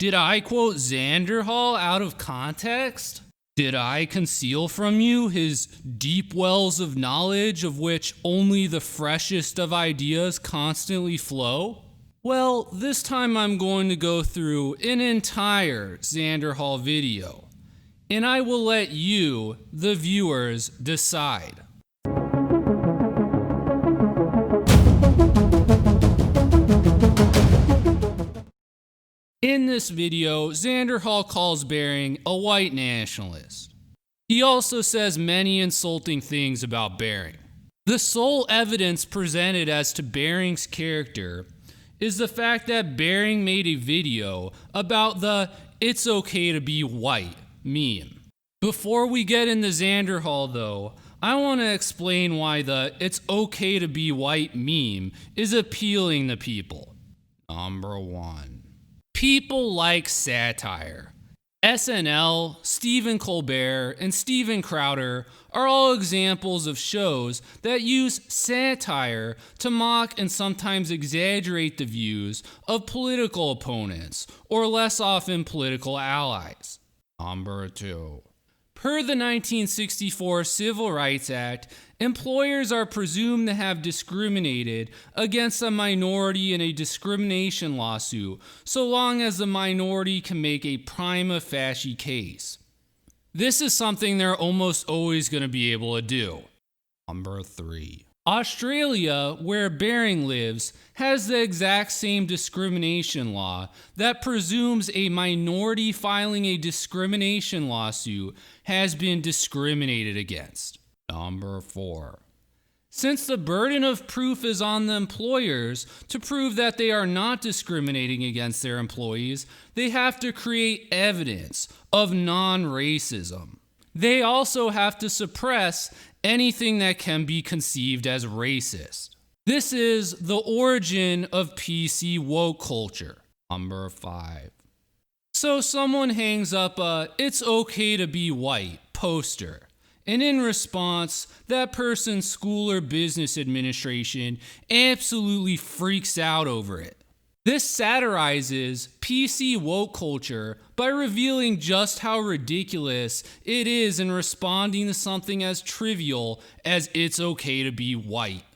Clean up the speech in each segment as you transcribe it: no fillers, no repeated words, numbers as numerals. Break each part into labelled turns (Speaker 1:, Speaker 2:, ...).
Speaker 1: Did I quote Xanderhal out of context? Did I conceal from you his deep wells of knowledge of which only the freshest of ideas constantly flow? Well, this time I'm going to go through an entire Xanderhal video, and I will let you, the viewers, decide. In this video, Xanderhal calls Bering a white nationalist. He also says many insulting things about Bering. The sole evidence presented as to Bering's character is the fact that Bering made a video about the "it's okay to be white" meme. Before we get into Xanderhal though, I want to explain why the "it's okay to be white" meme is appealing to people. Number 1. People like satire. SNL, Stephen Colbert, and Steven Crowder are all examples of shows that use satire to mock and sometimes exaggerate the views of political opponents, or less often political allies. Number 2. Per the 1964 Civil Rights Act, employers are presumed to have discriminated against a minority in a discrimination lawsuit so long as the minority can make a prima facie case. This is something they're almost always going to be able to do. Number 3. Australia, where Bering lives, has the exact same discrimination law that presumes a minority filing a discrimination lawsuit has been discriminated against. Number 4. Since the burden of proof is on the employers to prove that they are not discriminating against their employees, they have to create evidence of non-racism. They also have to suppress anything that can be conceived as racist. This is the origin of PC woke culture. Number 5. So someone hangs up a "it's okay to be white" poster, and in response, that person's school or business administration absolutely freaks out over it. This satirizes PC woke culture by revealing just how ridiculous it is in responding to something as trivial as "it's okay to be white."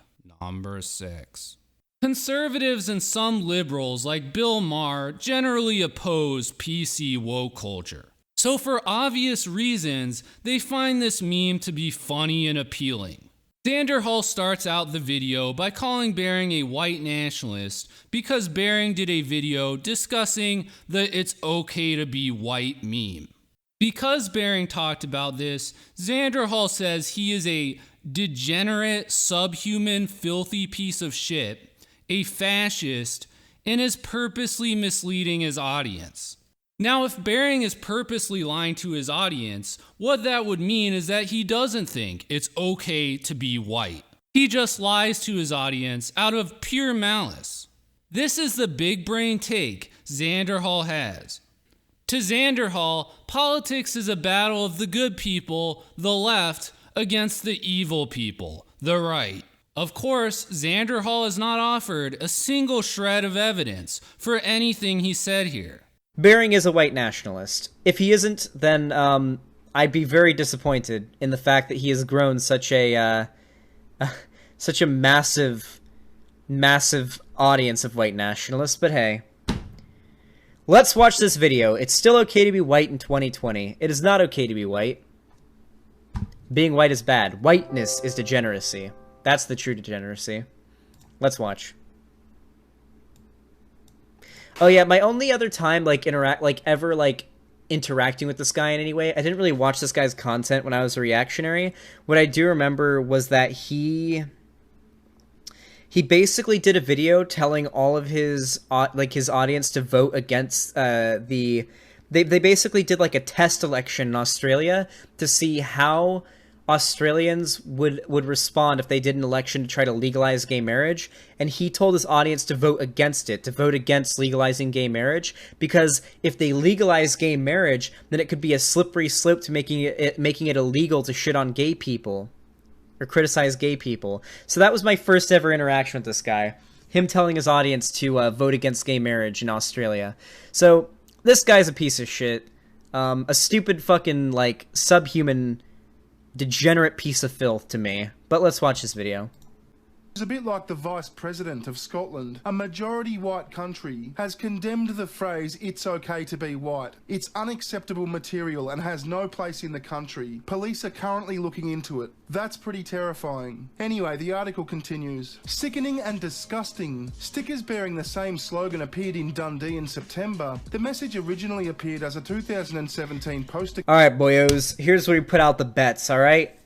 Speaker 1: Number 6. Conservatives and some liberals like Bill Maher generally oppose PC woke culture. So for obvious reasons, they find this meme to be funny and appealing. Xanderhal starts out the video by calling Bering a white nationalist because Bering did a video discussing the "it's okay to be white" meme. Because Bering talked about this, Xanderhal says he is a degenerate, subhuman, filthy piece of shit, a fascist, and is purposely misleading his audience. Now, if Bering is purposely lying to his audience, what that would mean is that he doesn't think it's okay to be white. He just lies to his audience out of pure malice. This is the big brain take Xanderhal has. To Xanderhal, politics is a battle of the good people, the left, against the evil people, the right. Of course, Xanderhal has not offered a single shred of evidence for anything he said here.
Speaker 2: Bering is a white nationalist. If he isn't, then I'd be very disappointed in the fact that he has grown such a massive audience of white nationalists. But hey, let's watch this video. It's still okay to be white in 2020. It is not okay to be white. Being white is bad. Whiteness is degeneracy. That's the true degeneracy. Let's watch. Oh yeah, my only other time interacting with this guy in any way, I didn't really watch this guy's content when I was a reactionary. What I do remember was that he basically did a video telling all of his his audience to vote against they basically did like a test election in Australia to see how Australians would respond if they did an election to try to legalize gay marriage, and he told his audience to vote against it, to vote against legalizing gay marriage, because if they legalize gay marriage, then it could be a slippery slope to making it illegal to shit on gay people or criticize gay people. So that was my first ever interaction with this guy, him telling his audience to vote against gay marriage in Australia. So This guy's a piece of shit. A stupid fucking, like, subhuman, degenerate piece of filth to me. But let's watch this video.
Speaker 3: It's a bit like the Vice President of Scotland. A majority white country has condemned the phrase, "it's okay to be white." It's unacceptable material and has no place in the country. Police are currently looking into it. That's pretty terrifying. Anyway, the article continues. Sickening and disgusting. Stickers bearing the same slogan appeared in Dundee in September. The message originally appeared as a 2017 poster.
Speaker 2: Alright, boyos. Here's where we put out the bets, alright?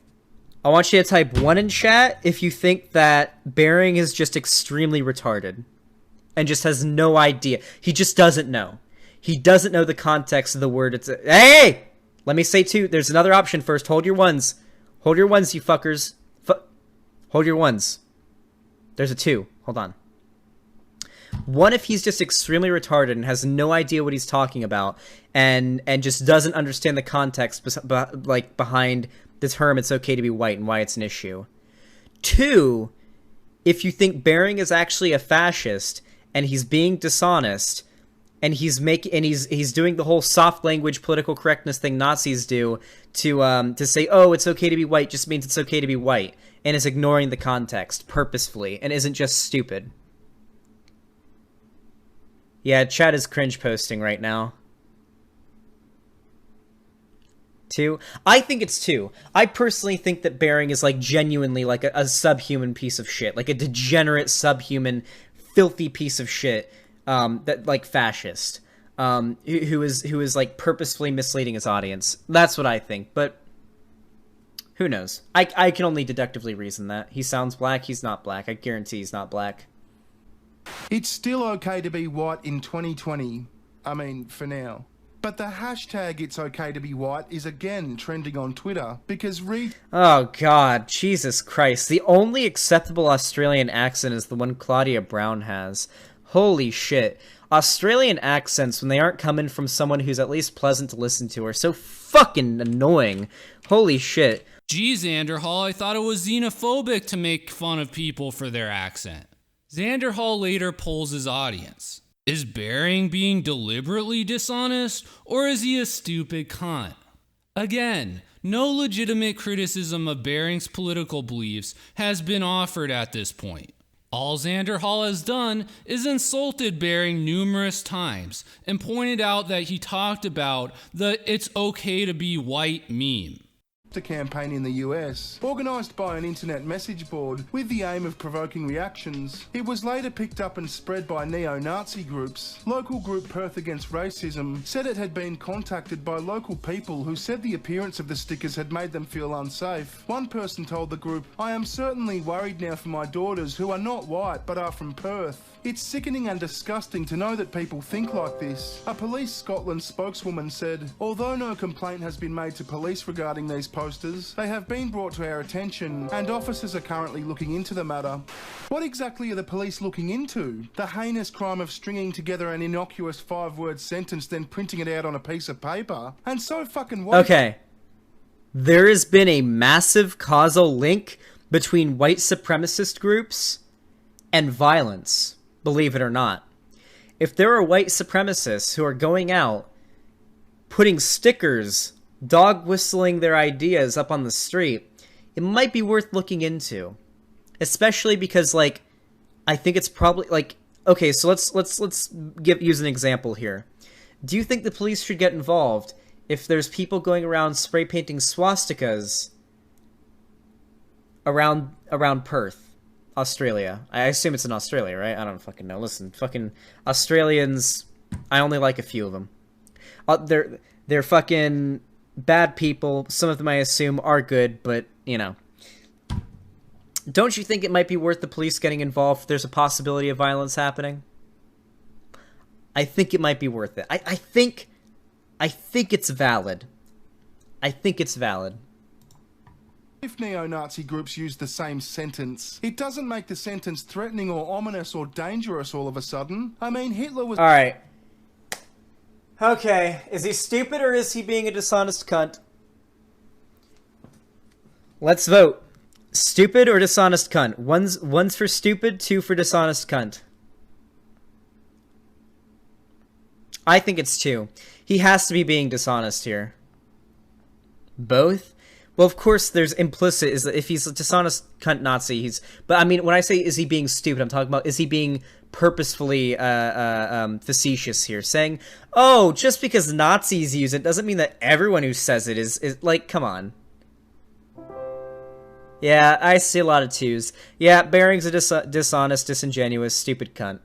Speaker 2: I want you to type 1 in chat if you think that Bering is just extremely retarded. And just has no idea. He just doesn't know. He doesn't know the context of the word. Hey! Let me say 2. There's another option first. Hold your ones. Hold your ones, you fuckers. Hold your ones. There's a 2. Hold on. 1 if he's just extremely retarded and has no idea what he's talking about. And just doesn't understand the context behind the term "it's okay to be white" and why it's an issue. 2, if you think Bering is actually a fascist and he's being dishonest and he's doing the whole soft language political correctness thing Nazis do to say, "Oh, it's okay to be white" just means it's okay to be white, and is ignoring the context purposefully and isn't just stupid. Yeah, chat is cringe posting right now. 2? I think it's 2. I personally think that Bering is, like, genuinely, like, a subhuman piece of shit. Like, a degenerate, subhuman, filthy piece of shit, that, like, fascist. Who is, like, purposefully misleading his audience. That's what I think, but who knows? I can only deductively reason that. He sounds black, he's not black. I guarantee he's not black.
Speaker 3: It's still okay to be white in 2020. I mean, for now. But the hashtag "it's okay to be white" is again trending on Twitter because
Speaker 2: Oh god, Jesus Christ. The only acceptable Australian accent is the one Claudia Brown has. Holy shit. Australian accents, when they aren't coming from someone who's at least pleasant to listen to, are so fucking annoying. Holy shit.
Speaker 1: Gee, Xanderhal, I thought it was xenophobic to make fun of people for their accent. Xanderhal later polls his audience. Is Bering being deliberately dishonest, or is he a stupid cunt? Again, no legitimate criticism of Bering's political beliefs has been offered at this point. All Xanderhal has done is insulted Bering numerous times and pointed out that he talked about the "it's okay to be white" meme.
Speaker 3: campaign in the US, organised by an internet message board with the aim of provoking reactions. It was later picked up and spread by neo-Nazi groups. Local group Perth Against Racism said it had been contacted by local people who said the appearance of the stickers had made them feel unsafe. One person told the group, "I am certainly worried now for my daughters who are not white but are from Perth. It's sickening and disgusting to know that people think like this." A Police Scotland spokeswoman said, "Although no complaint has been made to police regarding these posters, they have been brought to our attention and officers are currently looking into the matter." What exactly are the police looking into? The heinous crime of stringing together an innocuous 5-word sentence then printing it out on a piece of paper? And so fucking what?
Speaker 2: Okay. There has been a massive causal link between white supremacist groups and violence. Believe it or not. If there are white supremacists who are going out, putting stickers, dog whistling their ideas up on the street, it might be worth looking into. Especially because, like, I think it's probably, like, okay, so let's use an example here. Do you think the police should get involved if there's people going around spray painting swastikas around Perth? Australia. I assume it's in Australia, right? I don't fucking know. Listen, fucking Australians, I only like a few of them. They're fucking bad people. Some of them I assume are good, but, you know. Don't you think it might be worth the police getting involved if there's a possibility of violence happening? I think it might be worth it. I think it's valid. I think it's valid.
Speaker 3: If neo-Nazi groups use the same sentence, it doesn't make the sentence threatening or ominous or dangerous all of a sudden. I mean, Hitler was...
Speaker 2: Alright. Okay, is he stupid or is he being a dishonest cunt? Let's vote. Stupid or dishonest cunt? One's for stupid, 2 for dishonest cunt. I think it's 2. He has to be being dishonest here. Both? Well, of course, there's implicit is that if he's a dishonest cunt Nazi, he's. But I mean, when I say is he being stupid, I'm talking about is he being purposefully facetious here, saying, "Oh, just because Nazis use it doesn't mean that everyone who says it is like, come on." Yeah, I see a lot of 2s. Yeah, Bering's a dishonest, disingenuous, stupid cunt.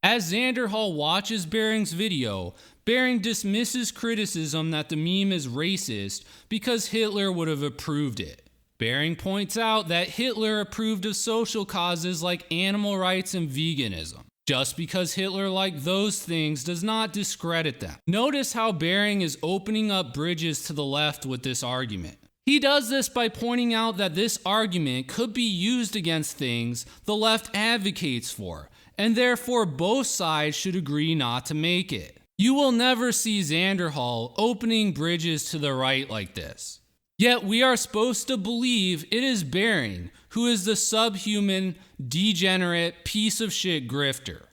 Speaker 1: As Xanderhal watches Bering's video, Bering dismisses criticism that the meme is racist because Hitler would have approved it. Bering points out that Hitler approved of social causes like animal rights and veganism. Just because Hitler liked those things does not discredit them. Notice how Bering is opening up bridges to the left with this argument. He does this by pointing out that this argument could be used against things the left advocates for, and therefore both sides should agree not to make it. You will never see Xanderhal opening bridges to the right like this. Yet we are supposed to believe it is Bering who is the subhuman, degenerate, piece of shit grifter.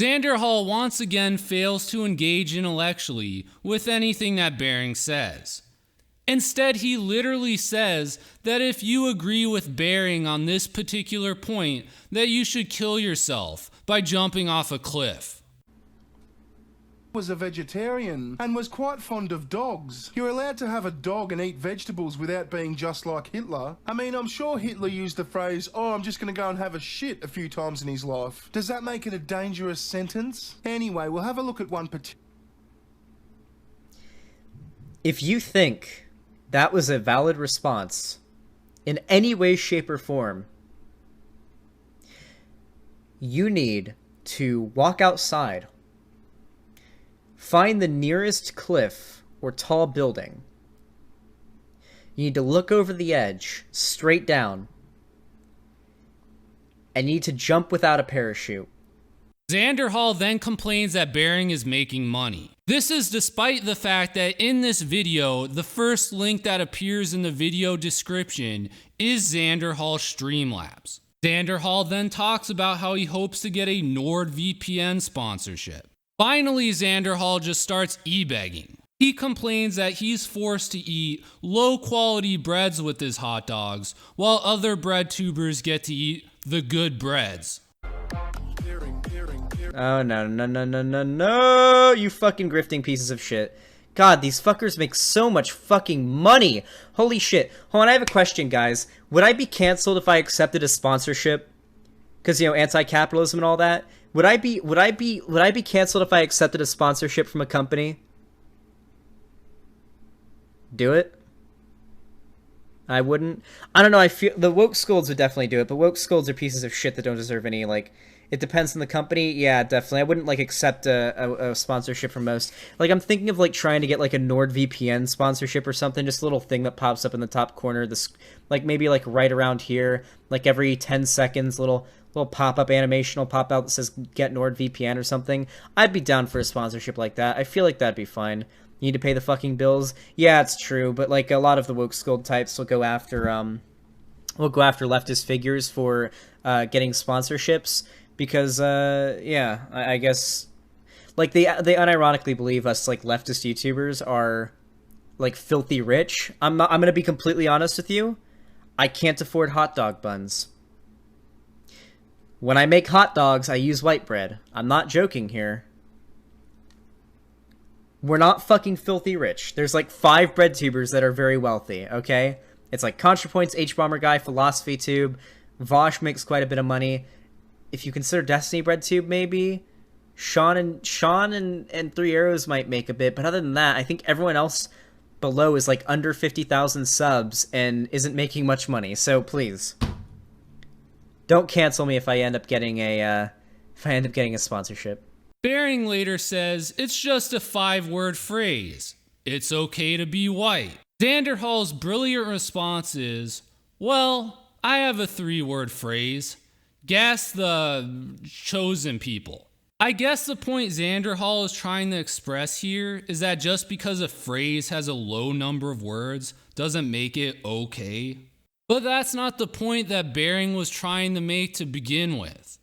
Speaker 1: Xanderhal once again fails to engage intellectually with anything that Bering says. Instead, he literally says that if you agree with Bering on this particular point, that you should kill yourself by jumping off a cliff.
Speaker 3: Was a vegetarian and was quite fond of dogs. You're allowed to have a dog and eat vegetables without being just like Hitler. I mean, I'm sure Hitler used the phrase, "Oh, I'm just going to go and have a shit" a few times in his life. Does that make it a dangerous sentence? Anyway, we'll have a look at one particular.
Speaker 2: If you think that was a valid response in any way, shape, or form, you need to walk outside, find the nearest cliff or tall building. You need to look over the edge, straight down, and you need to jump without a parachute.
Speaker 1: Xanderhal then complains that Bering is making money. This is despite the fact that in this video, the first link that appears in the video description is Xanderhal's Streamlabs. Xanderhal then talks about how he hopes to get a NordVPN sponsorship. Finally, Xanderhal just starts e-begging. He complains that he's forced to eat low-quality breads with his hot dogs, while other bread tubers get to eat the good breads.
Speaker 2: Oh, no, you fucking grifting pieces of shit. God, these fuckers make so much fucking money. Holy shit. Hold on, I have a question, guys. Would I be canceled if I accepted a sponsorship? Because, anti-capitalism and all that? Would I be canceled if I accepted a sponsorship from a company? Do it? I wouldn't. I don't know, I feel the woke scolds would definitely do it, but woke scolds are pieces of shit that don't deserve any, it depends on the company. Yeah, definitely. I wouldn't, accept a sponsorship from most. I'm thinking of, trying to get, a NordVPN sponsorship or something, just a little thing that pops up in the top corner, maybe, right around here, every 10 seconds, little pop-up animation will pop out that says get NordVPN or something. I'd be down for a sponsorship like that. I feel like that'd be fine. You need to pay the fucking bills. Yeah, it's true, but a lot of the woke scold types will go after leftist figures for getting sponsorships because I guess they unironically believe us leftist YouTubers are filthy rich. I'm gonna be completely honest with you. I can't afford hot dog buns. When I make hot dogs, I use white bread. I'm not joking here. We're not fucking filthy rich. There's 5 bread tubers that are very wealthy, okay? It's ContraPoints, H-Bomber Guy, Philosophy Tube. Vaush makes quite a bit of money. If you consider Destiny Bread Tube, maybe. Sean and Three Arrows might make a bit, but other than that, I think everyone else below is under 50,000 subs and isn't making much money. So please, don't cancel me if I end up getting a sponsorship.
Speaker 1: Bering later says it's just a 5-word phrase. It's okay to be white. Xanderhal's brilliant response is, well, I have a 3-word phrase. Gas the chosen people. I guess the point Xanderhal is trying to express here is that just because a phrase has a low number of words doesn't make it okay. But that's not the point that Bering was trying to make to begin with.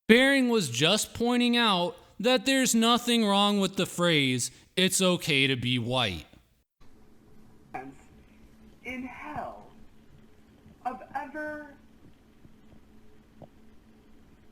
Speaker 1: Bering was just pointing out that there's nothing wrong with the phrase, "it's okay to be white."
Speaker 4: In hell of ever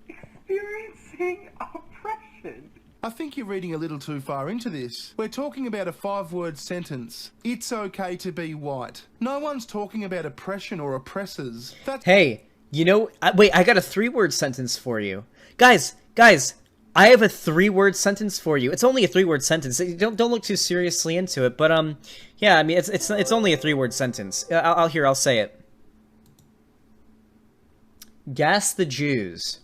Speaker 4: experiencing oppression.
Speaker 3: I think you're reading a little too far into this. We're talking about a 5-word sentence. It's okay to be white. No one's talking about oppression or oppressors.
Speaker 2: Hey, you know, wait, I got a 3-word sentence for you. Guys, I have a 3-word sentence for you. It's only a 3-word sentence. Don't look too seriously into it, but yeah, I mean, it's only a 3-word sentence. I'll say it. Gas the Jews.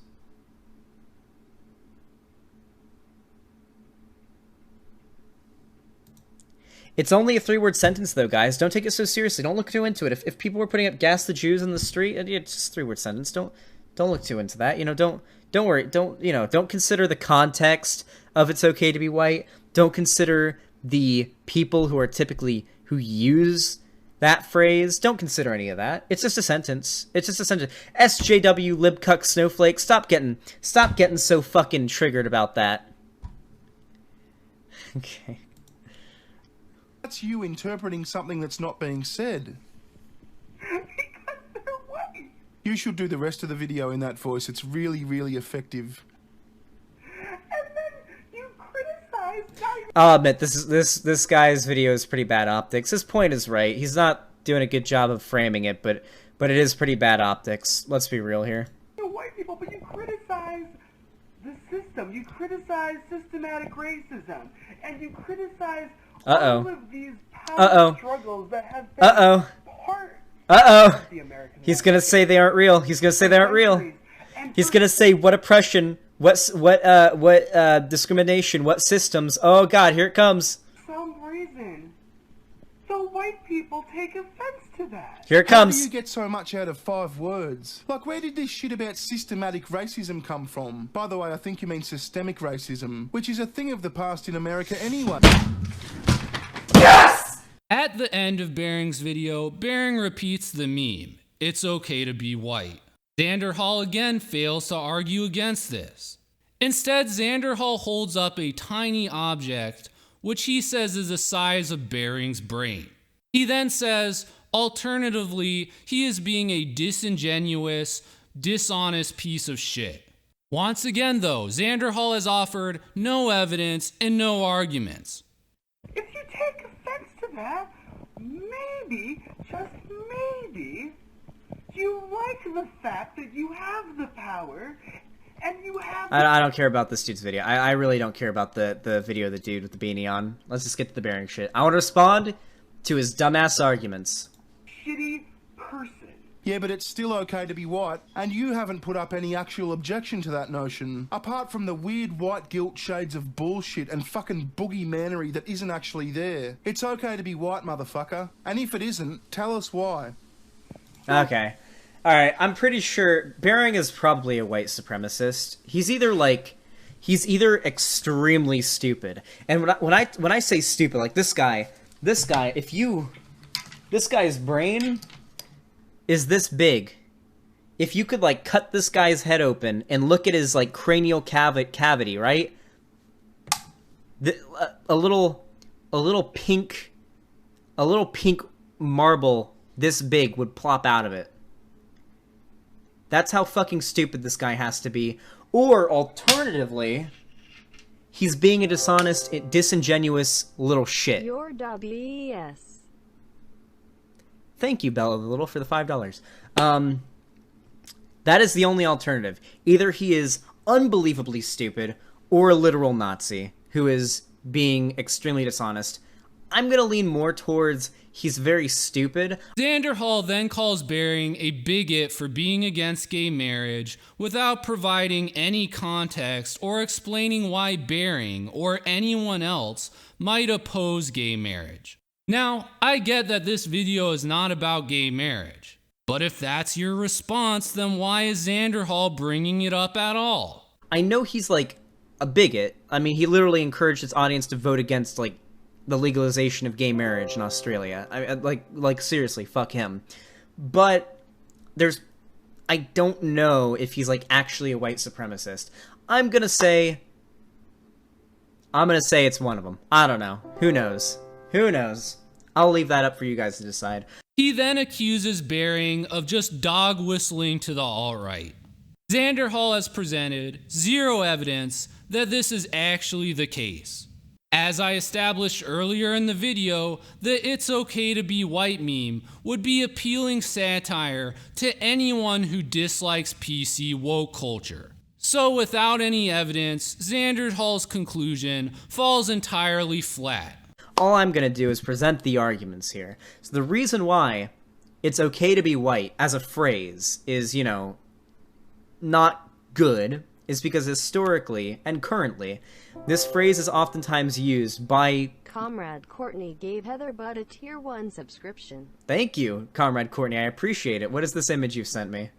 Speaker 2: It's only a 3-word sentence, though, guys. Don't take it so seriously. Don't look too into it. If people were putting up "gas the Jews" in the street, it's just a 3-word sentence. Don't look too into that. You know, don't worry. Don't consider the context of "it's okay to be white." Don't consider the people who use that phrase. Don't consider any of that. It's just a sentence. It's just a sentence. SJW libcuck snowflake. Stop getting so fucking triggered about that. Okay.
Speaker 3: That's you interpreting something that's not being said.
Speaker 4: Because they're white.
Speaker 3: You should do the rest of the video in that voice. It's really, really effective.
Speaker 4: And then you criticize.
Speaker 2: I'll admit, this guy's video is pretty bad optics. His point is right. He's not doing a good job of framing it, but it is pretty bad optics. Let's be real here.
Speaker 4: You're white people, but you criticize the system. You criticize systematic racism, and you criticize all of these power struggles that have been part of the American
Speaker 2: He's gonna say they aren't real. He's gonna say they aren't real. He's gonna say what oppression, what discrimination, what systems. Oh God, here it comes.
Speaker 4: For some reason, the white people take offense to that.
Speaker 2: Here it
Speaker 3: How
Speaker 2: comes.
Speaker 3: do you get so much out of 5 words? Like, where did this shit about systematic racism come from? By the way, I think you mean systemic racism, which is a thing of the past in America anyway.
Speaker 2: Yes!
Speaker 1: At the end of Bering's video, Bering repeats the meme, "it's okay to be white." Xanderhal again fails to argue against this. Instead, Xanderhal holds up a tiny object, which he says is the size of Bering's brain. He then says, alternatively, he is being a disingenuous, dishonest piece of shit. Once again, though, Xanderhal has offered no evidence and no arguments.
Speaker 4: If you take offense to that, maybe, just maybe, you like the fact that you have the power, and you have
Speaker 2: I don't care about this dude's video. I really don't care about the video of the dude with the beanie on. Let's just get to the Bering shit. I want to respond to his dumbass arguments.
Speaker 4: shitty person.
Speaker 3: Yeah, but it's still okay to be white, and you haven't put up any actual objection to that notion, apart from the weird white guilt shades of bullshit and fucking boogeymanery that isn't actually there. It's okay to be white, motherfucker, and if it isn't, tell us why.
Speaker 2: Okay. Alright, I'm pretty sure Bering is probably a white supremacist. He's either extremely stupid, and when I say stupid, like this guy's brain is this big. If you could like cut this guy's head open and look at his like cranial cavity, right? A little pink marble this big would plop out of it. That's how fucking stupid this guy has to be. Or alternatively, he's being a dishonest, disingenuous little shit.
Speaker 5: Your WES.
Speaker 2: Thank you, Bella the Little, for the $5. That is the only alternative. Either he is unbelievably stupid or a literal Nazi who is being extremely dishonest. I'm gonna lean more towards he's very stupid.
Speaker 1: Xanderhal then calls Bering a bigot for being against gay marriage without providing any context or explaining why Bering or anyone else might oppose gay marriage. Now, I get that this video is not about gay marriage, but if that's your response, then why is Xanderhal bringing it up at all?
Speaker 2: I know he's like a bigot. I mean, he literally encouraged his audience to vote against like the legalization of gay marriage in Australia. Like seriously, fuck him. But I don't know if he's like actually a white supremacist. I'm gonna say I'm gonna say it's one of them. I don't know. Who knows? Who knows? I'll leave that up for you guys to decide.
Speaker 1: He then accuses Bering of just dog whistling to the alt-right. Xanderhal has presented zero evidence that this is actually the case. As I established earlier in the video, the "it's okay to be white" meme would be appealing satire to anyone who dislikes PC woke culture. So without any evidence, Xanderhal's conclusion falls entirely flat.
Speaker 2: All I'm gonna do is present the arguments here. So the reason why it's okay to be white as a phrase is, you know, not good is because historically and currently, this phrase is oftentimes used by...
Speaker 5: Comrade Courtney gave Heather Butt a tier 1 subscription.
Speaker 2: Thank you, Comrade Courtney, I appreciate it. What is this image you've sent me?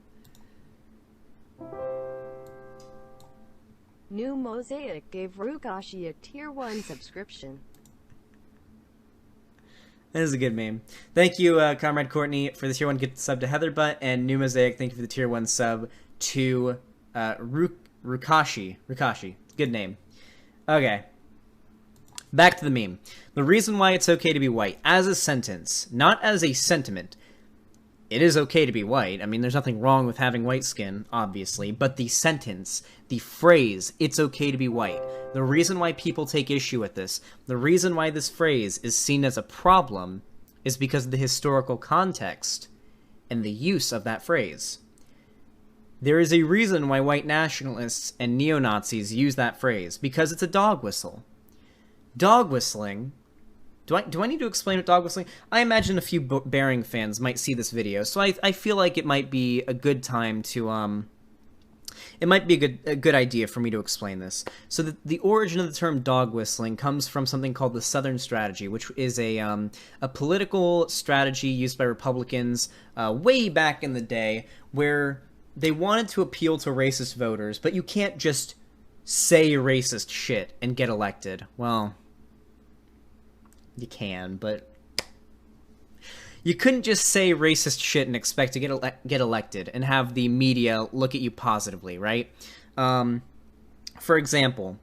Speaker 5: New Mosaic gave Rukashi a tier 1 subscription.
Speaker 2: That is a good meme. Thank you, Comrade Courtney, for the tier 1 gift sub to Heather Butt, and New Mosaic, thank you for the tier 1 sub to Rukashi. Rukashi. Good name. Okay. Back to the meme. The reason why it's okay to be white, as a sentence, not as a sentiment. It is okay to be white. I mean, there's nothing wrong with having white skin, obviously, but the sentence, the phrase, it's okay to be white. The reason why people take issue with this, the reason why this phrase is seen as a problem, is because of the historical context and the use of that phrase. There is a reason why white nationalists and neo-Nazis use that phrase, because it's a dog whistle. Dog whistling... Do I need to explain what dog whistling? I imagine a few Bering fans might see this video, so I feel like it might be a good time to, it might be a good idea for me to explain this. So the origin of the term dog whistling comes from something called the Southern Strategy, which is a political strategy used by Republicans way back in the day, where they wanted to appeal to racist voters, but you can't just say racist shit and get elected. Well... You can, but you couldn't just say racist shit and expect to get elected and have the media look at you positively, right? For example,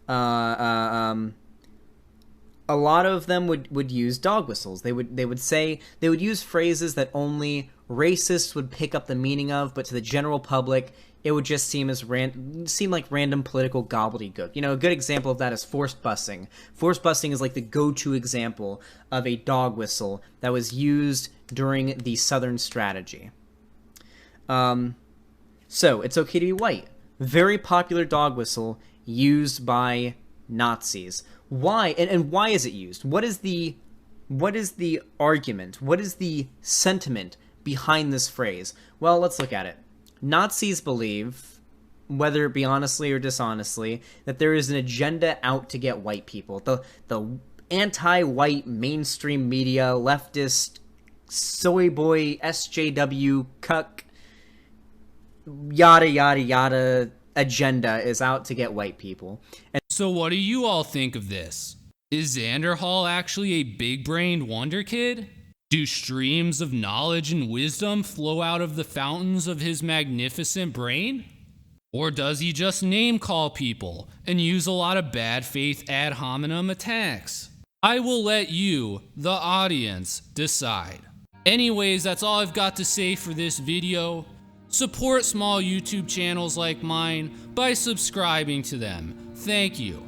Speaker 2: a lot of them would use dog whistles. They would use phrases that only racists would pick up the meaning of, but to the general public, it would just seem like random political gobbledygook. You know, a good example of that is forced busing. Forced busing is like the go-to example of a dog whistle that was used during the Southern Strategy. So, it's okay to be white. Very popular dog whistle used by Nazis. Why? And why is it used? What is the argument? What is the sentiment behind this phrase? Well, let's look at it. Nazis believe, whether it be honestly or dishonestly, that there is an agenda out to get white people. The anti-white mainstream media, leftist, soy boy, SJW, cuck, yada yada yada agenda is out to get white people. And
Speaker 1: so what do you all think of this? Is Xanderhal actually a big-brained wonder kid? Do streams of knowledge and wisdom flow out of the fountains of his magnificent brain? Or does he just name-call people and use a lot of bad faith ad hominem attacks? I will let you, the audience, decide. Anyways, that's all I've got to say for this video. Support small YouTube channels like mine by subscribing to them. Thank you.